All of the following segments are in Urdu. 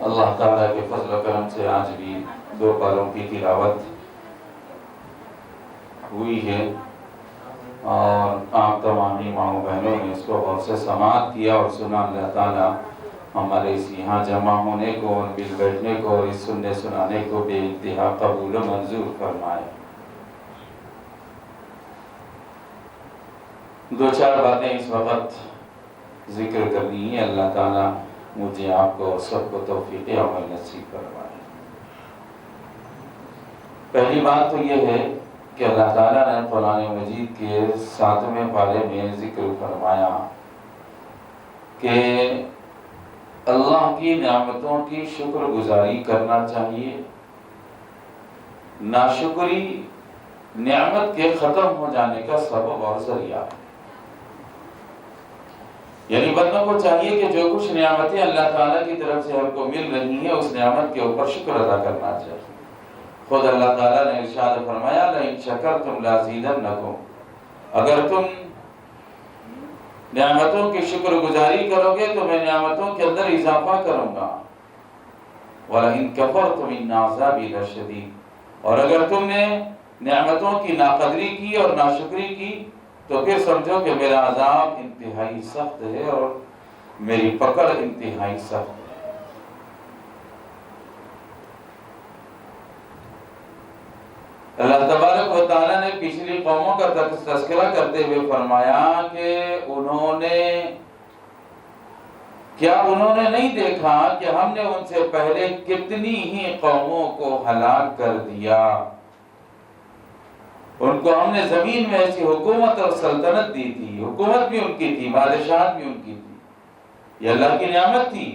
اللہ تعالیٰ کے فضل و کرم سے آج بھی 2 پاروں کی تلاوت ہوئی ہے اور آپ تمام ماؤں بہنوں نے اس کو غور سے سماعت کیا اور سنا۔ اللہ تعالیٰ ہمارے اس یہاں جمع ہونے کو اور مل بیٹھنے کو اور اس سننے سنانے کو بے انتہا قبول و منظور فرمائے۔ 2-4 باتیں اس وقت ذکر کرنی ہے۔ اللہ تعالیٰ مجھے آپ کو سب کو توفیق عمل نصیب فرمائے۔ پہلی بات تو یہ ہے کہ اللہ تعالیٰ نے قرآن مجید کے 7ویں پارے میں ذکر فرمایا کہ اللہ کی نعمتوں کی شکر گزاری کرنا چاہیے۔ ناشکری نعمت کے ختم ہو جانے کا سبب اور ذریعہ ہے۔ یعنی بندوں کو چاہیے کہ جو کچھ نعمتیں اللہ تعالیٰ کی طرف سے ہم کو مل رہی ہیں اس نعمت کے اوپر شکر ادا کرنا چاہیے۔ خود اللہ تعالیٰ نے ارشاد فرمایا لَإِن شَكَرْتُمْ لَأَزِيدَنَّكُمْ، اگر تم نعمتوں کی شکر گزاری کرو گے تو میں نعمتوں کے اندر اضافہ کروں گا۔ وَلَئِن كَفَرْتُمْ إِنَّ عَذَابِي لَشَدِيدٌ، اور اگر تم نے نعمتوں کی ناقدری کی اور ناشکری کی تو پھر سمجھو کہ میرا عذاب انتہائی سخت ہے اور میری پکڑ انتہائی سخت ہے۔ اللہ تبارک و تعالیٰ نے پچھلی قوموں کا تذکرہ کرتے ہوئے فرمایا کہ انہوں نے نہیں دیکھا کہ ہم نے ان سے پہلے کتنی ہی قوموں کو ہلاک کر دیا، ان کو ہم نے زمین میں ایسی حکومت اور سلطنت دی تھی، حکومت بھی ان کی تھی، بادشاہت بھی ان کی تھی، یہ اللہ کی نعمت تھی۔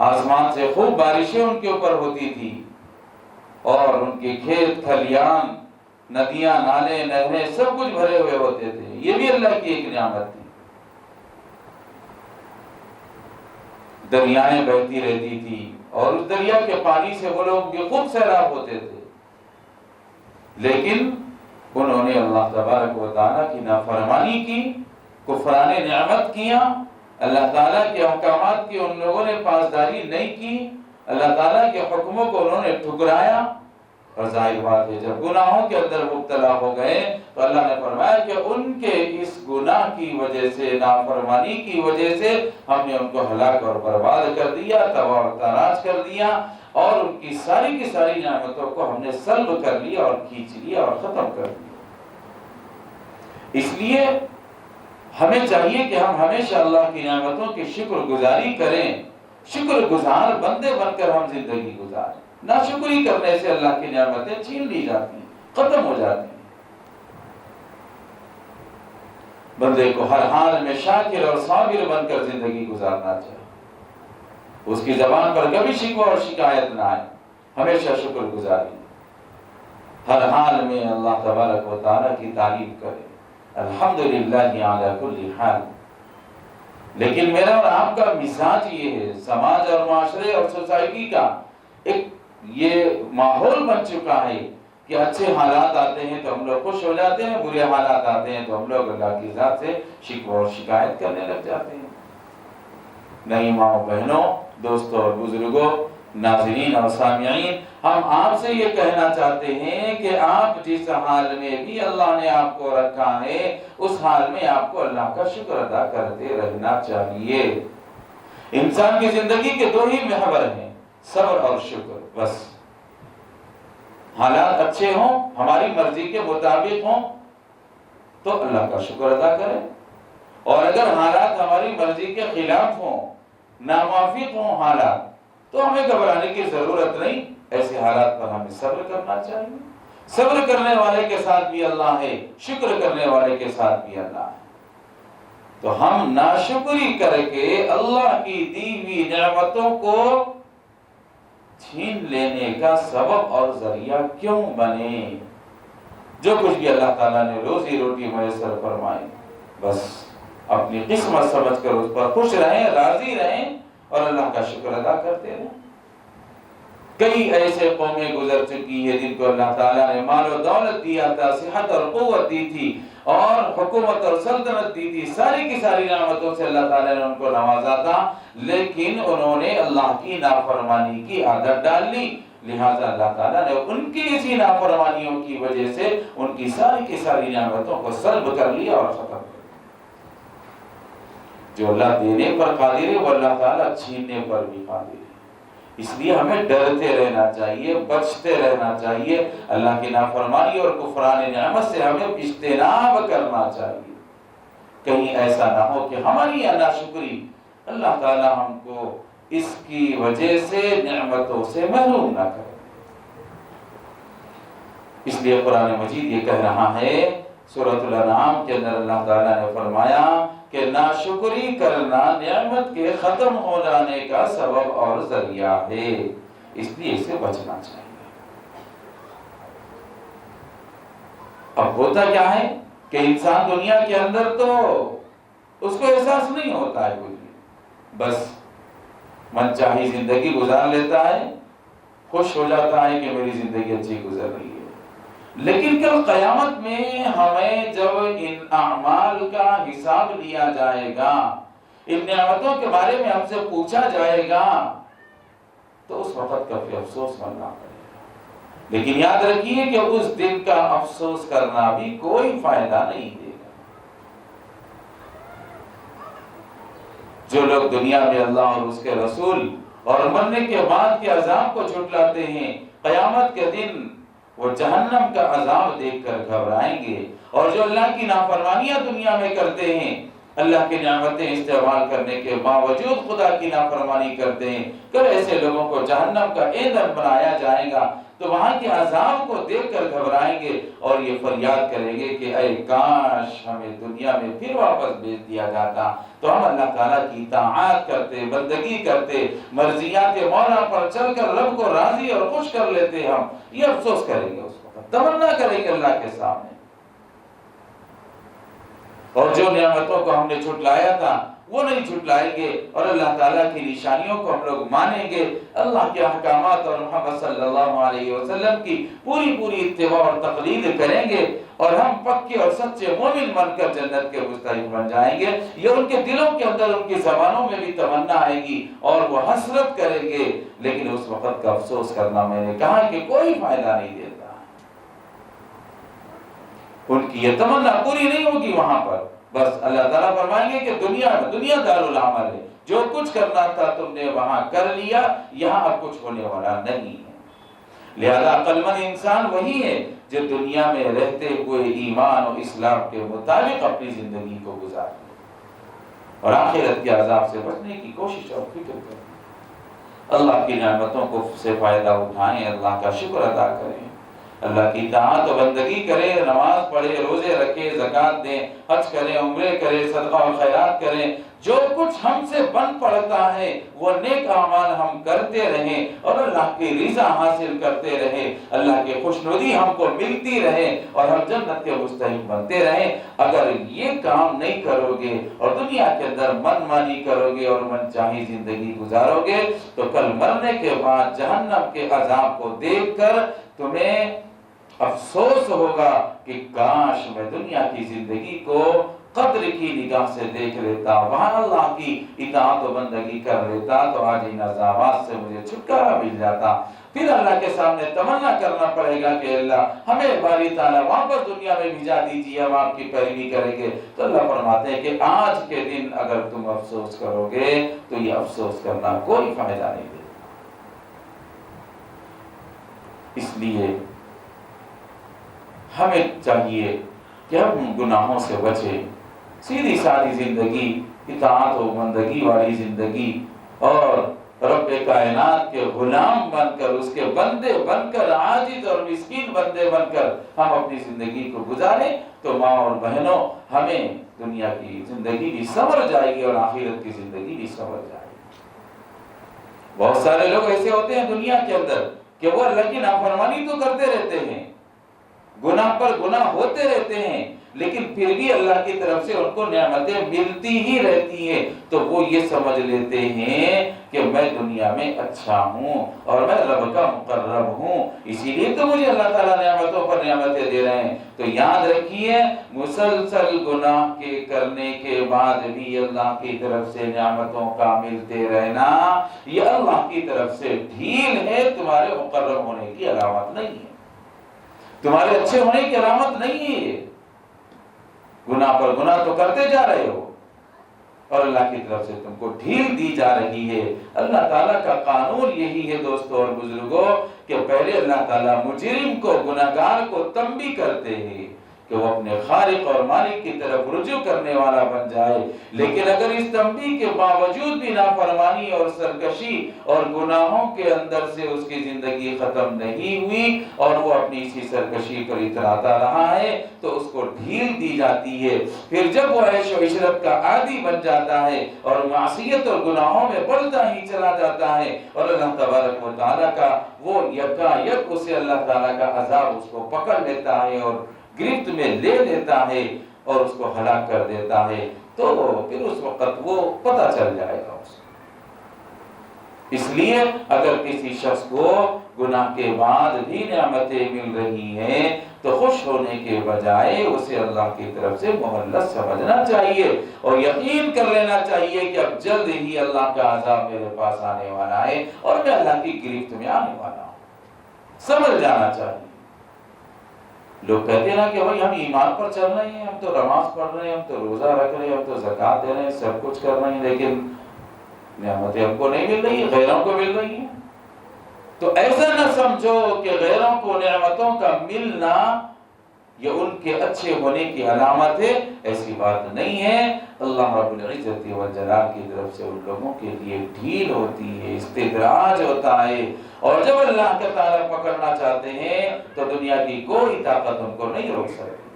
آسمان سے خوب بارشیں ان کے اوپر ہوتی تھی اور ان کے کھیت کھلیان ندیاں نالے نہریں سب کچھ بھرے ہوئے ہوتے تھے، یہ بھی اللہ کی ایک نعمت تھی۔ دریائیں بہتی رہتی تھی اور اس دریا کے پانی سے وہ لوگ بھی خوب سیراب ہوتے تھے، لیکن انہوں نے اللہ تبارک و تعالیٰ کی نافرمانی کی، کفران نعمت کیا، اللہ تعالیٰ کے احکامات کی ان لوگوں نے پاسداری نہیں کی، اللہ تعالیٰ کے حکموں کو انہوں نے ٹھکرایا، اور ظاہر بات ہے جب گناہوں کے اندر مبتلا ہو گئے تو اللہ نے فرمایا کہ ان کے اس گناہ کی وجہ سے، نافرمانی کی وجہ سے ہم نے ان کو ہلاک اور برباد کر دیا، تباہ و تاراج کر دیا، اور ان کی ساری کی ساری نعمتوں کو ہم نے سلب کر لیا اور کھینچ لیا اور ختم کر دیا۔ اس لیے ہمیں چاہیے کہ ہم ہمیشہ اللہ کی نعمتوں کی شکر گزاری کریں، شکر گزار بندے بن کر ہم زندگی گزاریں۔ ناشکری کرنے سے اللہ کی نعمتیں چھین لی جاتی ہیں، ختم ہو جاتی ہیں۔ بندے کو ہر حال میں شاکر اور صابر بن کر زندگی گزارنا چاہیے، اس کی زبان پر کبھی شکوہ اور شکایت نہ آئے، ہمیشہ شکر گزاری، ہر حال میں اللہ تبارک و تعالیٰ کی تعریف کرے، الحمدللہ علی کل حال۔ لیکن میرا اور آپ کا مزاج یہ ہے، سماج اور معاشرے اور سوسائٹی کا ایک یہ ماحول بن چکا ہے کہ اچھے حالات آتے ہیں تو ہم لوگ خوش ہو جاتے ہیں، برے حالات آتے ہیں تو ہم لوگ اللہ کی ذات سے شکوہ اور شکایت کرنے لگ جاتے ہیں۔ نہیں ماؤں بہنوں، دوستوں اور بزرگوں، ناظرین اور سامعین، ہم آپ سے یہ کہنا چاہتے ہیں کہ آپ جس حال میں بھی اللہ نے آپ کو رکھا ہے اس حال میں آپ کو اللہ کا شکر ادا کرتے رہنا چاہیے۔ انسان کی زندگی کے 2 ہی محور ہیں، صبر اور شکر، بس۔ حالات اچھے ہوں، ہماری مرضی کے مطابق ہوں تو اللہ کا شکر ادا کریں، اور اگر حالات ہماری مرضی کے خلاف ہوں، ناموافق ہوں حالات، تو ہمیں گھبرانے کی ضرورت نہیں، ایسے حالات پر ہمیں صبر کرنا چاہیے۔ صبر کرنے والے کے ساتھ بھی اللہ ہے، شکر کرنے والے کے ساتھ بھی اللہ ہے۔ تو ہم ناشکری کر کے اللہ کی دی ہوئی نعمتوں کو چھین لینے کا سبب اور ذریعہ کیوں بنے؟ جو کچھ بھی اللہ تعالیٰ نے روزی روٹی میسر فرمائی، بس اپنی قسمت سمجھ کر اس پر خوش رہیں، راضی رہیں اور اللہ کا شکر ادا کرتے رہیں۔ کئی ایسے قومیں گزر چکی ہے جن کو اللہ تعالیٰ نے مال و دولت دیا تھا، صحت اور قوت دی تھی، اور حکومت اور سلطنت دی تھی، ساری کی ساری نعمتوں سے اللہ تعالیٰ نے ان کو نوازا تھا، لیکن انہوں نے اللہ کی نافرمانی کی عادت ڈال لی، لہٰذا اللہ تعالیٰ نے ان کی اسی نافرمانیوں کی وجہ سے ان کی ساری نعمتوں کو سلب کر لیا اور ختم کر دیا۔ جو اللہ دینے پر قادر ہے وہ اللہ تعالیٰ چھیننے پر بھی قادر ہے۔ اس لیے ہمیں ڈرتے رہنا چاہیے، بچتے رہنا چاہیے، اللہ کی نافرمانی اور کفران نعمت سے ہمیں اجتناب کرنا چاہیے، کہیں ایسا نہ ہو کہ ہماری ناشکری اللہ تعالیٰ ہم کو اس کی وجہ سے نعمتوں سے محروم نہ کرے۔ اس لیے قرآن مجید یہ کہہ رہا ہے، سورۃ الانعام کے اندر اللہ تعالیٰ نے فرمایا کہ ناشکری کرنا نعمت کے ختم ہو جانے کا سبب اور ذریعہ ہے، اس لیے اسے بچنا چاہیے۔ اب ہوتا کیا ہے کہ انسان دنیا کے اندر تو اس کو احساس نہیں ہوتا ہے کچھ بھی، بس من چاہی زندگی گزار لیتا ہے، خوش ہو جاتا ہے کہ میری زندگی اچھی گزر رہی ہے، لیکن کل قیامت میں ہمیں جب ان اعمال کا حساب لیا جائے گا، ان نعمتوں کے بارے میں ہم سے پوچھا جائے گا، تو اس وقت کا پھر افسوس کرنا پڑے گا۔ لیکن یاد رکھیے کہ اس دن کا افسوس کرنا بھی کوئی فائدہ نہیں دے گا۔ جو لوگ دنیا میں اللہ اور اس کے رسول اور مرنے کے بعد کے عذاب کو جھٹلاتے ہیں، قیامت کے دن وہ جہنم کا عذاب دیکھ کر گھبرائیں گے، اور جو اللہ کی نافرمانیاں دنیا میں کرتے ہیں، اللہ کی نعمتیں استعمال کرنے کے باوجود خدا کی نافرمانی کرتے ہیں، کل ایسے لوگوں کو جہنم کا ایندھن بنایا جائے گا، تو وہاں کے عذاب کو دیکھ کر گھبرائیں گے اور یہ فریاد کریں گے کہ اے کاش ہمیں دنیا میں پھر واپس بھیج دیا جاتا، تو ہم اللہ تعالیٰ کی اطاعت کرتے، بندگی کرتے، مرضیات مولا پر چل کر رب کو راضی اور خوش کر لیتے۔ ہم یہ افسوس کریں گے، اس وقت تمنا کریں گے اللہ کے سامنے، اور جو نعمتوں کو ہم نے جھٹلایا تھا وہ نہیں جھٹلائیں گے، اور اللہ تعالیٰ کی نشانیوں کو ہم لوگ مانیں گے، اللہ کے احکامات اور محمد صلی اللہ علیہ وسلم کی پوری اتباع اور تقلید کریں گے، اور ہم پکے اور سچے مومن بن کر جنت کے مستحق بن جائیں گے۔ یہ ان کے دلوں کے اندر، ان کی زبانوں میں بھی تمنا آئے گی اور وہ حسرت کریں گے، لیکن اس وقت کا افسوس کرنا میں نے کہا کہ کوئی فائدہ نہیں دیتا۔ ان کی یہ تمنا پوری نہیں ہوگی وہاں پر، بس اللہ تعالیٰ فرمائیں گے کہ دنیا دارالعمل ہے، جو کچھ کرنا تھا تم نے وہاں کر لیا، یہاں اب کچھ ہونے والا نہیں ہے۔ لہذا عقل مند انسان وہی ہے جو دنیا میں رہتے ہوئے ایمان اور اسلام کے مطابق اپنی زندگی کو گزارے اور آخرت کے عذاب سے بچنے کی کوشش اور فکر کرے، اللہ کی نعمتوں کو سے فائدہ اٹھائیں، اللہ کا شکر ادا کریں، اللہ کی اطاعت و بندگی کریں، نماز پڑھیں، روزے رکھیں، زکوٰۃ دیں، حج کریں، عمرے کریں، صدقہ و خیرات کریں، جو کچھ ہم سے بن پڑتا ہے وہ نیک اعمال ہم کرتے رہیں اور اللہ کی رضا حاصل کرتے رہیں، اللہ کی خوشنودی ہم کو ملتی رہے اور ہم جنت کے مستحق بنتے رہیں۔ اگر یہ کام نہیں کرو گے اور دنیا کے اندر من مانی کرو گے اور من چاہی زندگی گزارو گے، تو کل مرنے کے بعد جہنم کے عذاب کو دیکھ کر تمہیں افسوس ہوگا کہ کاش میں دنیا کی زندگی کو قدر کی نگاہ سے دیکھ لیتا، وہاں اللہ کی اطاعت و بندگی کر لیتا، تو آج ان عذابات سے مجھے چھٹکارا مل جاتا۔ پھر اللہ کے سامنے تمنا کرنا پڑے گا کہ اللہ ہمیں باری تعالیٰ واپس دنیا میں بھیجا دیجیے، ہم آپ کی پیروی کریں گے۔ تو اللہ فرماتے ہیں کہ آج کے دن اگر تم افسوس کرو گے تو یہ افسوس کرنا کوئی فائدہ نہیں دے گا۔ اس لیے ہمیں چاہیے کہ ہم گناہوں سے بچیں، سیدھی سادی زندگی، اطاعت و بندگی والی زندگی، اور رب کائنات کے غلام بن کر، اس کے بندے بن کر، عاجز اور مسکین بندے بن کر ہم اپنی زندگی کو گزاریں، تو ماں اور بہنوں ہمیں دنیا کی زندگی بھی سنور جائے گی اور آخرت کی زندگی بھی سنور جائے گی۔ بہت سارے لوگ ایسے ہوتے ہیں دنیا کے اندر کہ وہ اللہ کی نافرمانی تو کرتے رہتے ہیں، گناہ پر گناہ ہوتے رہتے ہیں، لیکن پھر بھی اللہ کی طرف سے ان کو نعمتیں ملتی ہی رہتی ہیں، تو وہ یہ سمجھ لیتے ہیں کہ میں دنیا میں اچھا ہوں اور میں رب کا مقرب ہوں، اسی لیے تو مجھے اللہ تعالیٰ نعمتوں پر نعمتیں دے رہے ہیں۔ تو یاد رکھیے، مسلسل گناہ کے کرنے کے بعد بھی اللہ کی طرف سے نعمتوں کا ملتے رہنا، یہ اللہ کی طرف سے ڈھیل ہے، تمہارے مقرب ہونے کی علامت نہیں ہے، تمہارے اچھے ہونے کی علامت نہیں ہے۔ گناہ پر گناہ تو کرتے جا رہے ہو اور اللہ کی طرف سے تم کو ڈھیل دی جا رہی ہے۔ اللہ تعالیٰ کا قانون یہی ہے دوستو اور بزرگوں کہ پہلے اللہ تعالیٰ مجرم کو، گناہگار کو تنبیہ کرتے ہیں کہ وہ اپنے خالق اور مالک کی طرف رجوع کرنے والا بن جائے، لیکن اگر اس تنبیہ کے باوجود بھی نافرمانی اور سرکشی اور گناہوں کے اندر سے اس کی زندگی ختم نہیں ہوئی اور وہ اپنی اسی سرکشی پر اتراتا رہا ہے تو اس کو ڈھیل دی جاتی ہے۔ پھر جب وہ عیش و عشرت کا عادی بن جاتا ہے اور معصیت اور گناہوں میں بڑھتا ہی چلا جاتا ہے اور اللہ تبارک و تعالیٰ کا وہ یکایک اسے اللہ تعالیٰ کا عذاب اس کو پکڑ لیتا ہے اور گرفت میں لے لیتا ہے اور اس کو ہلاک کر دیتا ہے، تو پھر اس وقت وہ پتہ چل جائے گا اس کو۔ اس لیے اگر کسی شخص کو گناہ کے بعد بھی نعمتیں مل رہی ہیں تو خوش ہونے کے بجائے اسے اللہ کی طرف سے مہلت سمجھنا چاہیے اور یقین کر لینا چاہیے کہ اب جلد ہی اللہ کا عذاب میرے پاس آنے والا ہے اور میں اللہ کی گرفت میں آنے والا ہوں، سمجھ جانا چاہیے۔ لوگ کہتے ہیں نا کہ بھائی ہم ایمان پر چل رہے ہیں، ہم تو نماز پڑھ رہے ہیں، ہم تو روزہ رکھ رہے ہیں، ہم تو زکوٰۃ دے رہے ہیں، سب کچھ کر رہے ہیں، لیکن نعمتیں ہم کو نہیں مل رہی ہیں، غیروں کو مل رہی ہیں۔ تو ایسا نہ سمجھو کہ غیروں کو نعمتوں کا ملنا یہ ان کے اچھے ہونے کی علامت ہے، ایسی بات نہیں ہے۔ اللہ رب العزت والجلال کی طرف سے ان لوگوں کے لیے ڈھیل ہوتی ہے، استدراج ہوتا ہے، اور جب اللہ کے تعالیٰ پکڑنا چاہتے ہیں تو دنیا کی کوئی طاقت ان کو نہیں روک سکتی،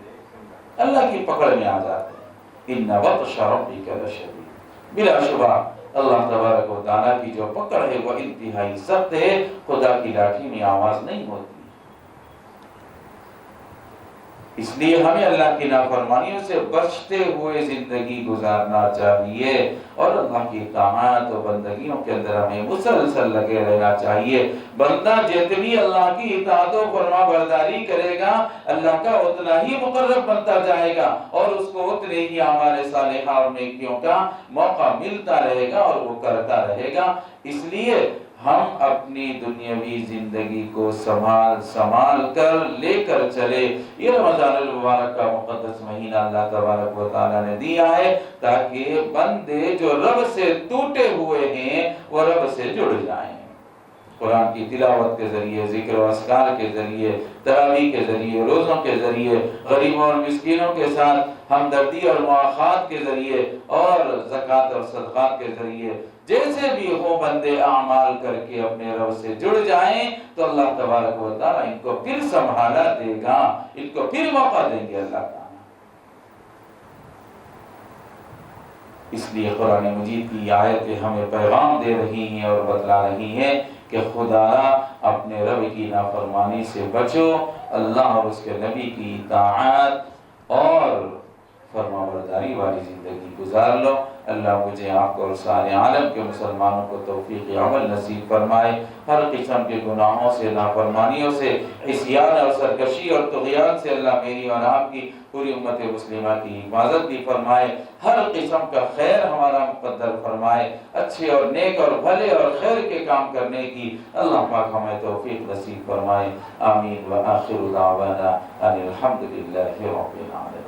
اللہ کی پکڑ میں آ جاتے ہیں۔ ان بطش ربک لشدید، بلا شبہ اللہ تبارک و تعالیٰ کی جو پکڑ ہے وہ انتہائی سخت ہے، خدا کی لاٹھی میں آواز نہیں ہوتی۔ اس لیے ہمیں اللہ کی نافرمانیوں سے بچتے ہوئے زندگی گزارنا چاہیے اور اللہ کی اطاعت و بندگیوں کے اندر ہمیں مسلسل لگے رہنا چاہیے۔ بندہ جتنی اللہ کی اطاعت و فرما برداری کرے گا اللہ کا اتنا ہی مقرب بنتا جائے گا اور اس کو اتنے ہی اعمال صالحہ اور نیکیوں کا موقع ملتا رہے گا اور وہ کرتا رہے گا۔ اس لیے ہم اپنی دنیاوی زندگی کو سنبھال کر لے کر چلے۔ یہ رمضان المبارک کا مقدس مہینہ اللہ تبارک و تعالیٰ نے دیا ہے تاکہ بندے جو رب سے ٹوٹے ہوئے ہیں وہ رب سے جڑ جائیں، قرآن کی تلاوت کے ذریعے، ذکر و اذکار کے ذریعے، تراویح کے ذریعے، روزوں کے ذریعے، غریبوں اور مسکینوں کے ساتھ ہمدردی اور مواخات کے ذریعے اور زکوٰۃ اور صدقات کے ذریعے، جیسے بھی ہو بندے اعمال کر کے اپنے رب سے جڑ جائیں تو اللہ تبارک و تعالیٰ ان کو پھر سنبھالا دے گا، ان کو پھر موقع دیں گے اللہ تعالیٰ۔ اس لیے قرآن مجید کی آیتیں ہمیں پیغام دے رہی ہیں اور بتلا رہی ہیں کہ خدا اپنے رب کی نافرمانی سے بچو، اللہ اور اس کے نبی کی اطاعت اور فرما برداری والی زندگی گزار لو۔ اللہ مجھے آپ کو اور سارے عالم کے مسلمانوں کو توفیق عمل نصیب فرمائے، ہر قسم کے گناہوں سے، نافرمانیوں سے، عصیان اور سرکشی اور طغیان سے اللہ میری اور آپ کی پوری امت مسلمہ کی حفاظت بھی فرمائے، ہر قسم کا خیر ہمارا مقدر فرمائے، اچھے اور نیک اور بھلے اور خیر کے کام کرنے کی اللہ پاک ہمیں توفیق نصیب فرمائے۔ آمین وآخر دعوانا ان الحمد للہ رب العالمین۔